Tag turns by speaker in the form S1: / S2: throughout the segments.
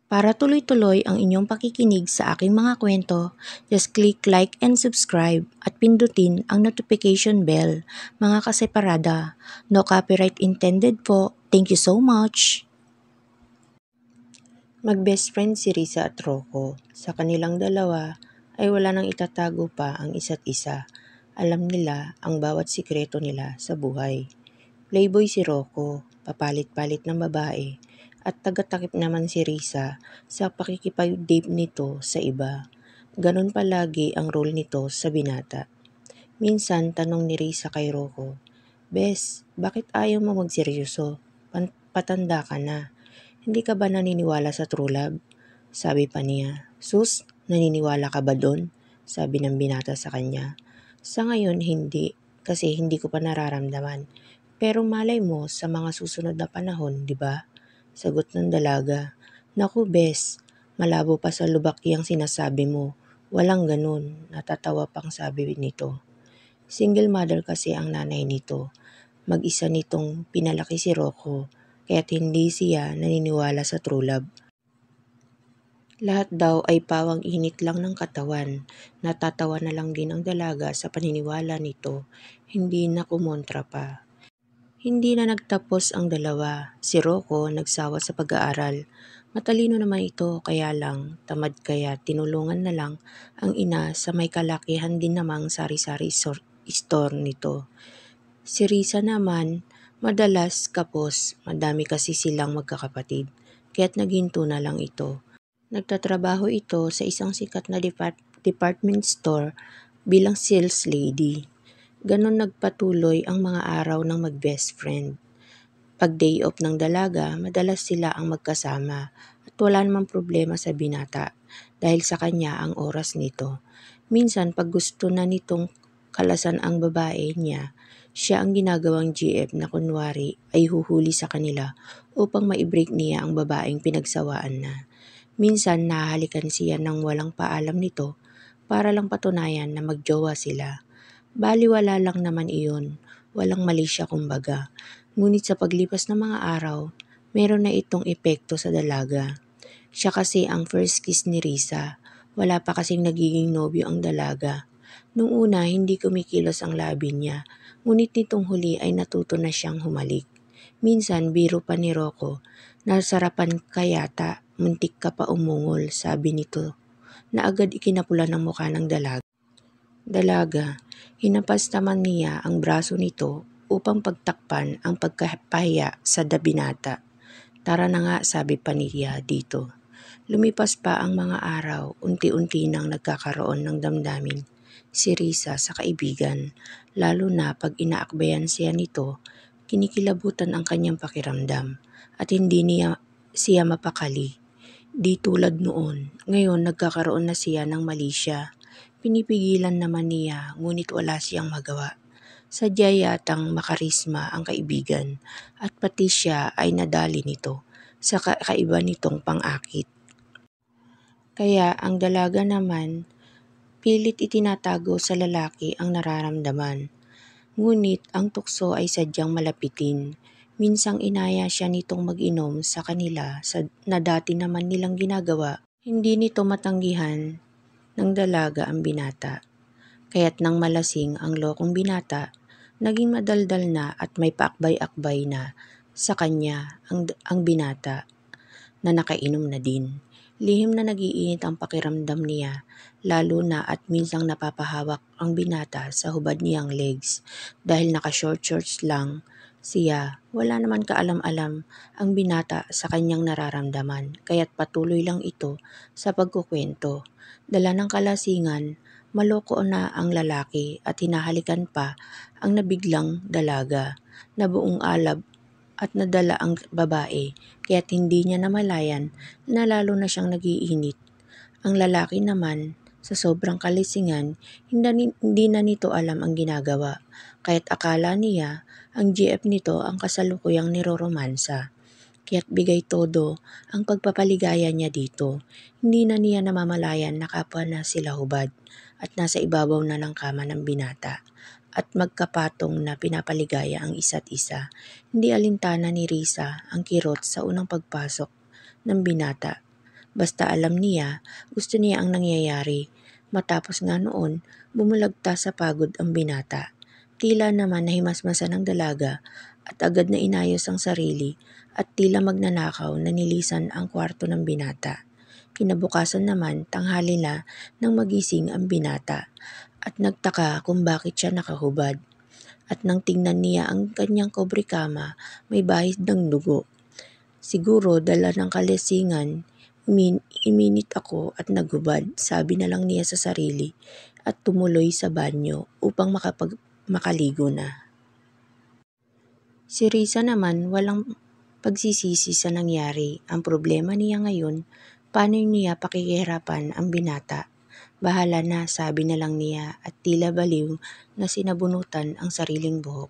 S1: Para tuloy-tuloy ang inyong pakikinig sa aking mga kwento, just click like and subscribe at pindutin ang notification bell, mga kaseparada. No copyright intended po. Thank you so much! Mag-best friend si Risa at Rocco. Sa kanilang dalawa ay wala nang itatago pa ang isa't isa. Alam nila ang bawat sikreto nila sa buhay. Playboy si Rocco, papalit-palit ng babae, at tagatakip naman si Risa sa pakikipag-date nito sa iba. Ganon palagi ang role nito sa binata. Minsan tanong ni Risa kay Rocco, "Bes, bakit ayaw mo magseryoso? Patanda ka na. Hindi ka ba naniniwala sa true love?" Sabi pa niya, "Sus, naniniwala ka ba doon?" Sabi ng binata sa kanya. "Sa ngayon hindi, kasi hindi ko pa nararamdaman. Pero malay mo sa mga susunod na panahon, di ba?" Sagot ng dalaga, "Naku bes, malabo pa sa lubak yang sinasabi mo. Walang ganun." Natatawa pang sabi nito. Single mother kasi ang nanay nito. Mag-isa nitong pinalaki si Rocco, kaya't hindi siya naniniwala sa true love. Lahat daw ay pawang init lang ng katawan. Natatawa na lang din ang dalaga sa paniniwala nito. Hindi na kumontra pa. Hindi na nagtapos ang dalawa. Si Rocco nagsawa sa pag-aaral. Matalino naman ito, kaya lang tamad, kaya tinulungan na lang ang ina sa may kalakihan din namang sari-sari store nito. Si Risa naman, madalas kapos, madami kasi silang magkakapatid, kaya't naghinto na lang ito. Nagtatrabaho ito sa isang sikat na department store bilang sales lady. Ganon nagpatuloy ang mga araw ng mag-best friend. Pag day off ng dalaga, madalas sila ang magkasama at wala namang problema sa binata dahil sa kanya ang oras nito. Minsan pag gusto na nitong kalasan ang babae niya, siya ang ginagawang GF na kunwari ay huhuli sa kanila upang maibreak niya ang babaeng pinagsawaan na. Minsan nahahalikan siya ng walang paalam nito para lang patunayan na magjowa sila. Baliwala lang naman iyon, walang mali siya kumbaga. Ngunit sa paglipas ng mga araw, meron na itong epekto sa dalaga. Siya kasi ang first kiss ni Risa, wala pa kasing nagiging nobyo ang dalaga. Nung una hindi kumikilos ang labi niya, ngunit nitong huli ay natuto na siyang humalik. Minsan biro pa ni Rocco, "Nasarapan ka yata, muntik ka pa umungol," sabi nito, na agad ikinapula ng mukha ng dalaga. Hinapas naman niya ang braso nito upang pagtakpan ang pagkapahiya sa binata. "Tara na nga," sabi pa niya dito. Lumipas pa ang mga araw, unti-unti nang nagkakaroon ng damdamin si Risa sa kaibigan, lalo na pag inaakbayan siya nito, kinikilabutan ang kanyang pakiramdam at hindi siya mapakali. Di tulad noon, ngayon nagkakaroon na siya ng mali siya. Pinipigilan naman niya, ngunit wala siyang magawa. Sadya yatang makarisma ang kaibigan at pati siya ay nadali nito sa kakaiba nitong pang-akit. Kaya ang dalaga naman, pilit itinatago sa lalaki ang nararamdaman. Ngunit ang tukso ay sadyang malapitin. Minsang inaya siya nitong mag-inom sa kanila na dati naman nilang ginagawa. Hindi nito matanggihan ng dalaga ang binata. Kaya't nang malasing ang lokong binata, naging madaldal na at may paakbay-akbay na sa kanya ang binata na nakainom na din. Lihim na nagiinit ang pakiramdam niya, lalo na at minsang napapahawak ang binata sa hubad niyang legs dahil naka-short shorts lang siya. Wala naman kaalam-alam ang binata sa kanyang nararamdaman, kaya't patuloy lang ito sa pagkukwento. Dala ng kalasingan, maloko na ang lalaki at hinahalikan pa ang nabiglang dalaga na buong alab at nadala ang babae, kaya't hindi niya namalayan na lalo na siyang nagiinit. Ang lalaki naman, sa sobrang kalisingan, hindi na nito alam ang ginagawa, kaya't akala niya ang GF nito ang kasalukuyang niroromansa. Kaya't bigay todo ang pagpapaligaya niya dito. Hindi na niya namamalayan na kapwa na sila hubad at nasa ibabaw na ng kama ng binata at magkapatong na pinapaligaya ang isa't isa. Hindi alintana ni Risa ang kirot sa unang pagpasok ng binata Basta alam niya, gusto niya ang nangyayari. Matapos nga noon, bumulagta sa pagod ang binata. Tila naman nahimasmasan ng dalaga at agad na inayos ang sarili at tila magnanakaw na nilisan ang kwarto ng binata. Kinabukasan naman tanghali na nang magising ang binata at nagtaka kung bakit siya nakahubad. At nang tingnan niya ang kanyang kobrekama, may bahid ng dugo. Siguro dala ng kalasingan, iminit ako at naghubad, sabi na lang niya sa sarili at tumuloy sa banyo upang makaligo na. Si Risa naman walang pagsisisi sa nangyari. Ang problema niya ngayon, paano niya pakikihirapan ang binata. Bahala na, sabi na lang niya at tila baliw na sinabunutan ang sariling buhok.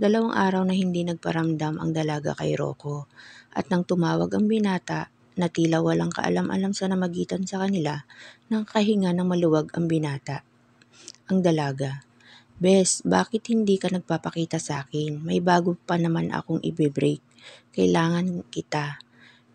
S1: 2 araw na hindi nagparamdam ang dalaga kay Rocco at nang tumawag ang binata na tila walang kaalam-alam sa namagitan sa kanila, nang kahinga ng maluwag ang binata. Ang dalaga, "Bes, bakit hindi ka nagpapakita sa akin? May bago pa naman akong i-break. Kailangan kita."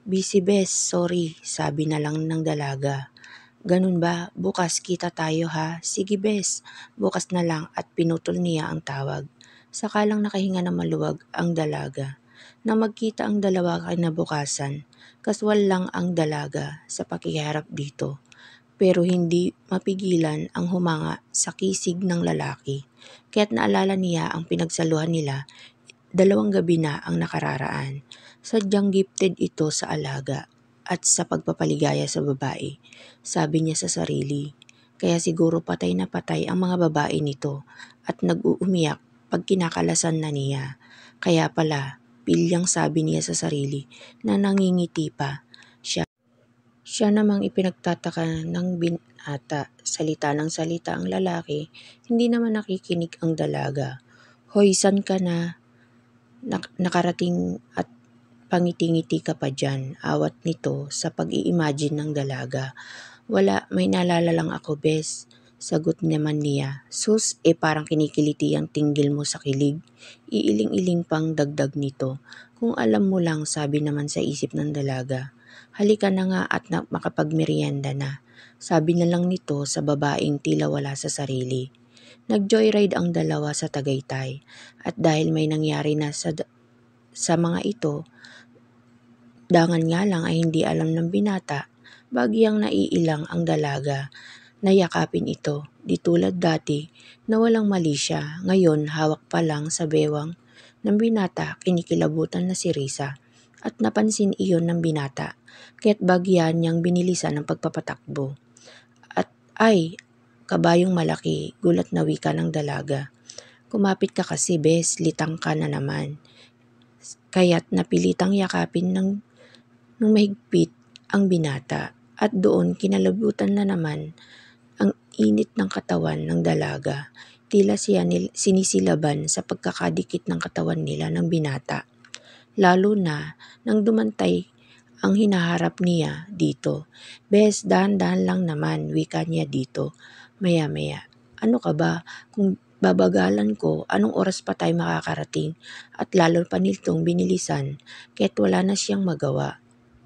S1: "Busy bes, sorry," sabi na lang ng dalaga. "Ganun ba? Bukas kita tayo ha?" "Sige bes, bukas na lang," at pinutol niya ang tawag. Sakalang nakahinga ng maluwag ang dalaga. Nang magkita ang dalawa kinabukasan, kaswal lang ang dalaga sa pakiharap dito. Pero hindi mapigilan ang humanga sa kisig ng lalaki. Kaya't naalala niya ang pinagsaluhan nila 2 gabi na ang nakararaan. Sadyang gifted ito sa alaga at sa pagpapaligaya sa babae, sabi niya sa sarili. Kaya siguro patay na patay ang mga babae nito at nag-uumiyak pag kinakalasan na niya. Kaya pala, pilyang sabi niya sa sarili na nangingiti pa. Siya namang ipinagtataka ng binata, salita ng salita ang lalaki, hindi naman nakikinig ang dalaga. "Hoy, san ka na? Nakarating at pangiti-ngiti ka pa dyan," awat nito sa pag-i-imagine ng dalaga. "Wala, may naalala lang ako bes," sagot naman niya. "Sus, parang kinikiliti ang tinggil mo sa kilig." Iiling-iling pang dagdag nito. "Kung alam mo lang," sabi naman sa isip ng dalaga. "Halika na nga at makapagmeryenda na," sabi na lang nito sa babaeng tila wala sa sarili. Nag-joyride ang dalawa sa Tagaytay at dahil may nangyari na sa mga ito, dangan nga lang ay hindi alam ng binata, bagyang naiilang ang dalaga na yakapin ito. Di tulad dati na walang mali siya, ngayon hawak pa lang sa bewang ng binata, kinikilabutan na si Risa at napansin iyon ng binata, kaya't bagyan niyang binilisan ang pagpapatakbo. At ay, kabayong malaki, gulat na wika ng dalaga. "Kumapit ka kasi bes, litang ka na naman." Kaya't napilitang yakapin ng mahigpit ang binata at doon kinalabutan na naman ang init ng katawan ng dalaga. Tila siya sinisilaban sa pagkakadikit ng katawan nila ng binata. Lalo na nang dumantay ang hinaharap niya dito. "Bes, dahan-dahan lang naman," wika niya dito. Maya-maya, "Ano ka ba? Kung babagalan ko, anong oras pa tayo makakarating?" At lalo pa nitong binilisan, kaya't wala na siyang magawa.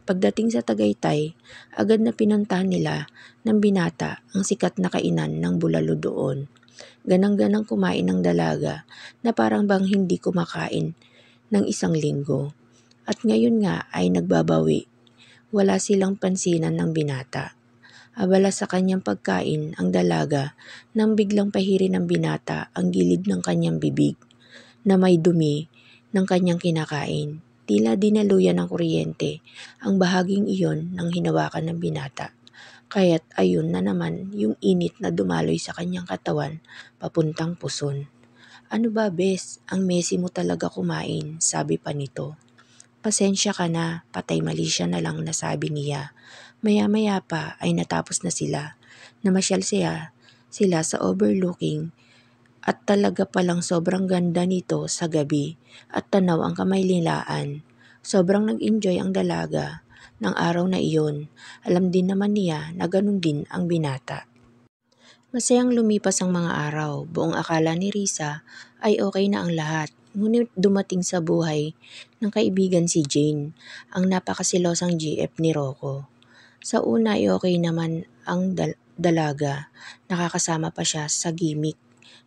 S1: Pagdating sa Tagaytay, agad na pinuntahan nila ng binata ang sikat na kainan ng bulalo doon. Ganang-ganang kumain ng dalaga na parang bang hindi kumakain ng 1 linggo. At ngayon nga ay nagbabawi. Wala silang pansinan ng binata. Abala sa kanyang pagkain ang dalaga nang biglang pahirin ng binata ang gilid ng kanyang bibig na may dumi ng kanyang kinakain. Tila dinaluyan ng kuryente ang bahaging iyon ng hinawakan ng binata. Kaya't ayun na naman yung init na dumaloy sa kanyang katawan papuntang puson. "Ano ba bes, ang messy mo talaga kumain," sabi pa nito. "Pasensya ka na, patay mali siya na lang," nasabi niya. Maya-maya pa ay natapos na sila. Namasyal sila sa overlooking at talaga palang sobrang ganda nito sa gabi at tanaw ang kamaynilaan. Sobrang nag-enjoy ang dalaga ng araw na iyon. Alam din naman niya na ganun din ang binata. Masayang lumipas ang mga araw. Buong akala ni Risa ay okay na ang lahat. Ngunit dumating sa buhay ng kaibigan si Jane, ang napakasilosang GF ni Rocco. Sa una ay okay naman ang dalaga, nakakasama pa siya sa gimmick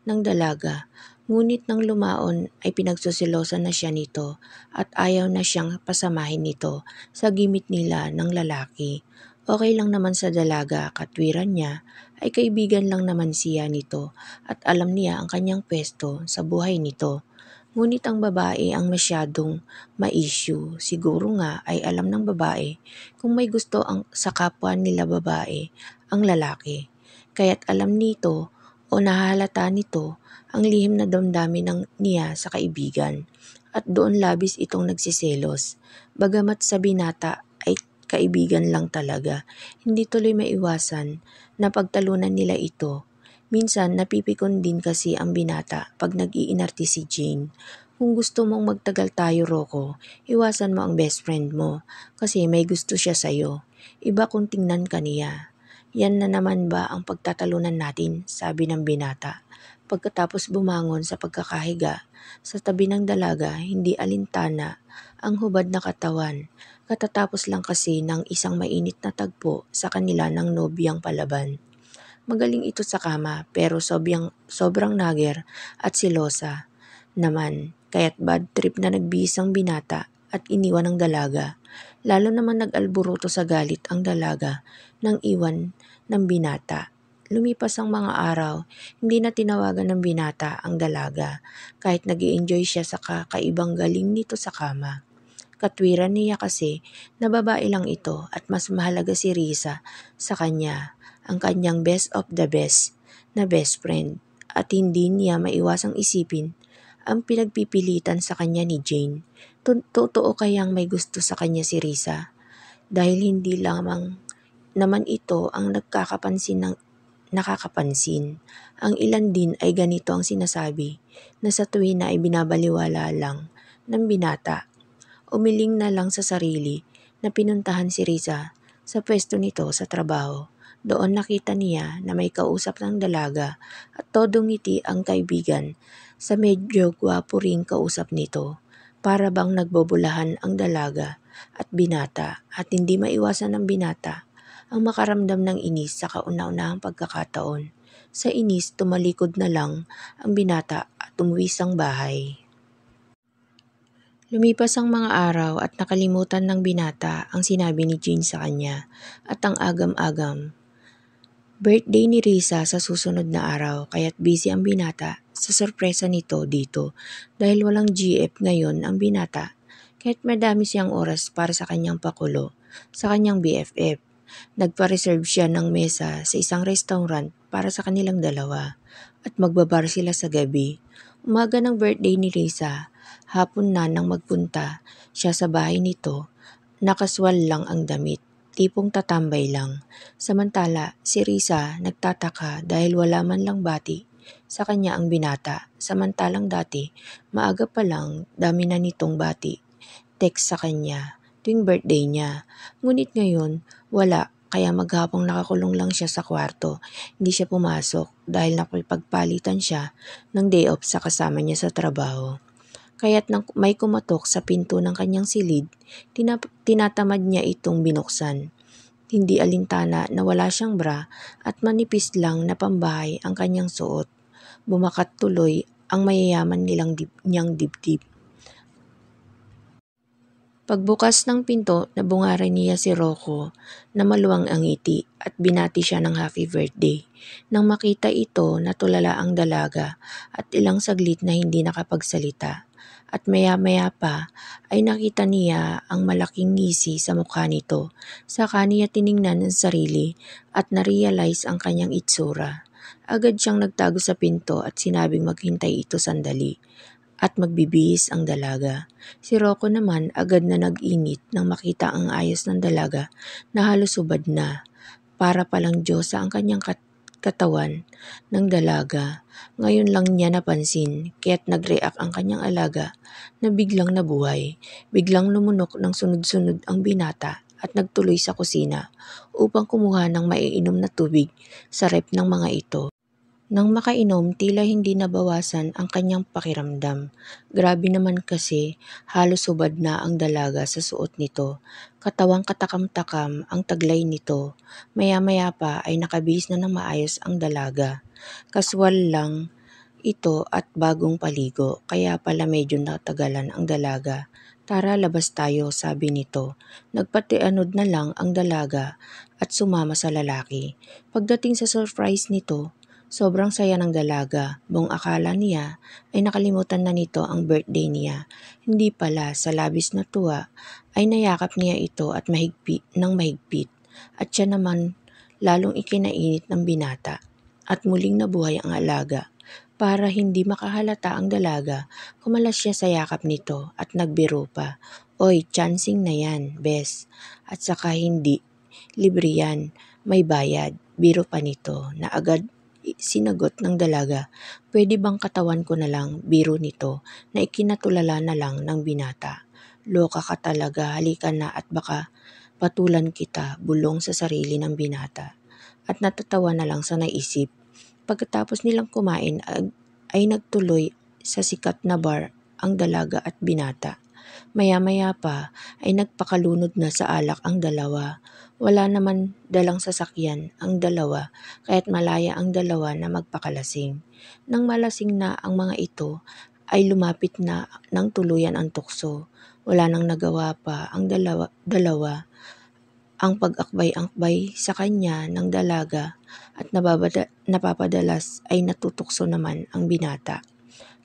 S1: ng dalaga. Ngunit nang lumaon ay pinagsuselosan na siya nito at ayaw na siyang pasamahin nito sa gimmick nila ng lalaki. Okay lang naman sa dalaga, katwiran niya ay kaibigan lang naman siya nito at alam niya ang kanyang pwesto sa buhay nito. Ngunit ang babae ang masyadong ma-issue. Siguro nga ay alam ng babae kung may gusto sa kapwa nila babae ang lalaki. Kaya't alam nito o nahahalata nito ang lihim na damdamin niya sa kaibigan at doon labis itong nagsiselos. Bagamat sa binata ay kaibigan lang talaga, hindi tuloy maiwasan na pagtalunan nila ito. Minsan napipikon din kasi ang binata pag nag-iinarte si Jane. Kung gusto mong magtagal tayo, Rocco, iwasan mo ang best friend mo kasi may gusto siya sa'yo. Iba kung tingnan ka niya. Yan na naman ba ang pagtatalunan natin, sabi ng binata. Pagkatapos bumangon sa pagkakahiga, sa tabi ng dalaga, hindi alintana ang hubad na katawan. Katatapos lang kasi ng isang mainit na tagpo sa kanila ng nobyang palaban. Magaling ito sa kama pero sobrang nager at silosa naman kaya't bad trip na nagbihis ang binata at iniwan ang dalaga. Lalo naman nag-alburuto sa galit ang dalaga nang iwan ng binata. Lumipas ang mga araw, hindi na tinawagan ng binata ang dalaga kahit nag-i-enjoy siya sa kakaibang galing nito sa kama. Katwiran niya kasi na babae lang ito at mas mahalaga si Risa sa kanya, ang kanyang best of the best na best friend at hindi niya maiwasang isipin ang pinagpipilitan sa kanya ni Jane. Totoo kayang may gusto sa kanya si Risa? Dahil hindi lamang naman ito ang nakakapansin. Ang ilan din ay ganito ang sinasabi na sa tuwina ay binabaliwala lang ng binata. Umiling na lang sa sarili na pinuntahan si Risa sa pwesto nito sa trabaho. Doon nakita niya na may kausap ng dalaga at todong ngiti ang kaibigan sa medyo gwapo ring kausap nito. Para bang nagbobolahan ang dalaga at binata at hindi maiwasan ng binata ang makaramdam ng inis sa kauna-unahang pagkakataon. Sa inis, tumalikod na lang ang binata at umuwi sang bahay. Lumipas ang mga araw at nakalimutan ng binata ang sinabi ni Jane sa kanya at ang agam-agam. Birthday ni Risa sa susunod na araw kaya't busy ang binata sa sorpresa nito dito dahil walang GF ngayon ang binata kaya't madami siyang oras para sa kanyang pakulo sa kanyang BFF. Nagpa-reserve siya ng mesa sa isang restaurant para sa kanilang dalawa at magbabar sila sa gabi. Umaga ng birthday ni Risa, hapon na nang magpunta siya sa bahay nito, nakaswal lang ang damit, tipong tatambay lang. Samantala, si Risa nagtataka dahil wala man lang bati sa kanya ang binata. Samantalang dati, maaga pa lang, dami na nitong bati, text sa kanya tuwing birthday niya. Ngunit ngayon, wala. Kaya maghapong nakakulong lang siya sa kwarto. Hindi siya pumasok dahil nakipagpalitan siya ng day off sa kasama niya sa trabaho. Kaya't nang may kumatok sa pinto ng kanyang silid, tinatamad niya itong binuksan. Hindi alintana na wala siyang bra at manipis lang na pambahay ang kanyang suot. Bumakat tuloy ang mayayaman niyang dibdib. Pagbukas ng pinto, nabungaran niya si Rocco na maluwang ang ngiti at binati siya ng happy birthday. Nang makita ito, natulala ang dalaga at ilang saglit na hindi nakapagsalita. At maya-maya pa ay nakita niya ang malaking ngisi sa mukha nito. Saka niya tiningnan ang sarili at na-realize ang kanyang itsura. Agad siyang nagtago sa pinto at sinabing maghintay ito sandali at magbibihis ang dalaga. Si Rocco naman agad na nag-init nang makita ang ayos ng dalaga na halos hubad na. Para palang Diyosa ang kanyang katawan ng dalaga. Ngayon lang niya napansin kaya't nag-react ang kanyang alaga na biglang nabuhay. Biglang lumunok ng sunod-sunod ang binata at nagtuloy sa kusina upang kumuha ng maiinom na tubig sa ref ng mga ito. Nang makainom, tila hindi nabawasan ang kanyang pakiramdam. Grabe naman kasi, halos hubad na ang dalaga sa suot nito. Katawang katakam-takam ang taglay nito. Maya-maya pa ay nakabihis na ng maayos ang dalaga. Kaswal lang ito at bagong paligo, kaya pala medyo natagalan ang dalaga. Tara, labas tayo, sabi nito. Nagpatianod na lang ang dalaga at sumama sa lalaki. Pagdating sa surprise nito, sobrang saya ng dalaga. Buong akala niya ay nakalimutan na nito ang birthday niya. Hindi pala, sa labis na tuwa ay nayakap niya ito at mahigpit. At siya naman lalong ikinainit ng binata. At muling nabuhay ang alaga. Para hindi makahalata ang dalaga, kumalas siya sa yakap nito at nagbiro pa. Oy, chancing na yan, bes. At saka hindi, libre yan, may bayad. Biro pa nito na agad sinagot ng dalaga. Pwede bang katawan ko na lang, biro nito, na ikinatulala na lang ng binata. Loka ka talaga, halika na at baka patulan kita, bulong sa sarili ng binata. At natatawa na lang sa naisip. Pagkatapos nilang kumain ay nagtuloy sa sikat na bar ang dalaga at binata. Maya-maya pa ay nagpakalunod na sa alak ang dalawa. Wala naman dalang sasakyan ang dalawa kaya't malaya ang dalawa na magpakalasing. Nang malasing na ang mga ito ay lumapit na ng tuluyan ang tukso. Wala nang nagawa pa ang dalawa ang pag-akbay-akbay sa kanya ng dalaga at napapadalas ay natutukso naman ang binata.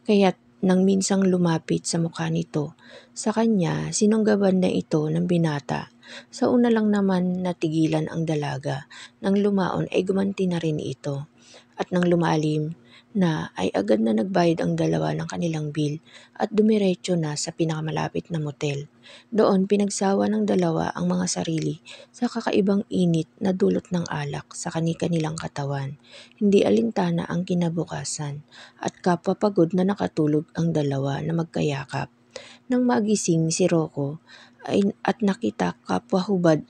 S1: Kaya't nang minsang lumapit sa mukha nito, sa kanya sinunggaban na ito ng binata. Sa una lang naman natigilan ang dalaga, nang lumaon ay gumanti na rin ito. At nang lumalim na ay agad na nagbayad ang dalawa ng kanilang bill at dumiretso na sa pinakamalapit na motel. Doon pinagsawa ng dalawa ang mga sarili sa kakaibang init na dulot ng alak sa kani-kanilang katawan. Hindi alintana ang kinabukasan at kapwa pagod na nakatulog ang dalawa na magkayakap. Nang magising si Rocco at nakita kapwa hubad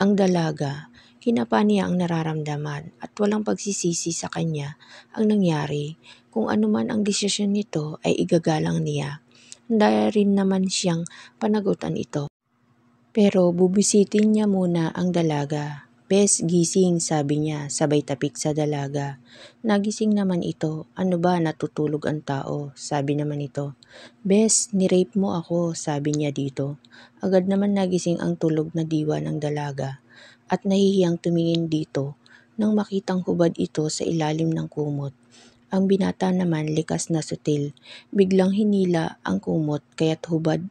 S1: ang dalaga, hinapa niya ang nararamdaman at walang pagsisisi sa kanya ang nangyari. Kung ano man ang desisyon nito ay igagalang niya. Handa rin naman siyang panagutan ito. Pero bubisitin niya muna ang dalaga. Bes, gising, sabi niya, sabay tapik sa dalaga. Nagising naman ito, ano ba natutulog ang tao, sabi naman ito. Bes, nirape mo ako, sabi niya dito. Agad naman nagising ang tulog na diwa ng dalaga at nahihiyang tumingin dito nang makitang hubad ito sa ilalim ng kumot. Ang binata naman likas na sutil, biglang hinila ang kumot kaya't hubad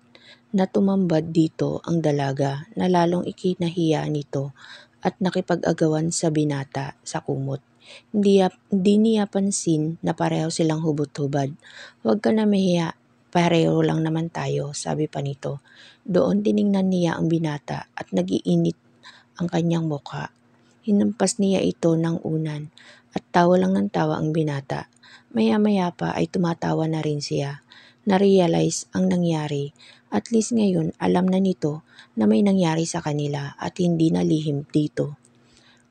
S1: na tumambad dito ang dalaga na lalong ikinahiya nito at nakipag-agawan sa binata sa kumot. Hindi niya pansin na pareho silang hubot-hubad. Huwag ka na mahiya, pareho lang naman tayo, sabi pa nito. Doon tiningnan niya ang binata at nagiinit ang kanyang mukha. Hinampas niya ito ng unan at tawa lang ng tawa ang binata. Maya-maya pa ay tumatawa na rin siya. Na-realize ang nangyari. At least ngayon alam na nito na may nangyari sa kanila at hindi na lihim dito.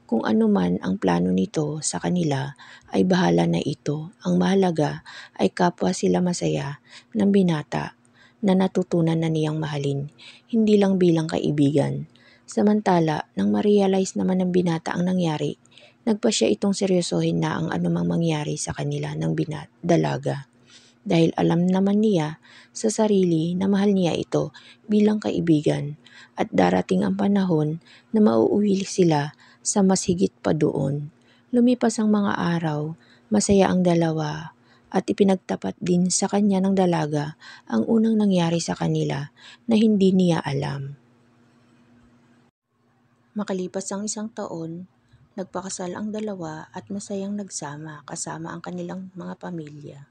S1: Kung ano man ang plano nito sa kanila ay bahala na ito. Ang mahalaga ay kapwa sila masaya ng binata na natutunan na niyang mahalin, hindi lang bilang kaibigan. Samantala, nang ma-realize naman ng binata ang nangyari, nagpa siya itong seryosohin na ang anumang mangyari sa kanila ng dalaga. Dahil alam naman niya sa sarili na mahal niya ito bilang kaibigan at darating ang panahon na mauuwi sila sa mas higit pa doon. Lumipas ang mga araw, masaya ang dalawa at ipinagtapat din sa kanya ng dalaga ang unang nangyari sa kanila na hindi niya alam. Makalipas ang 1 taon, nagpakasal ang dalawa at masayang nagsama kasama ang kanilang mga pamilya.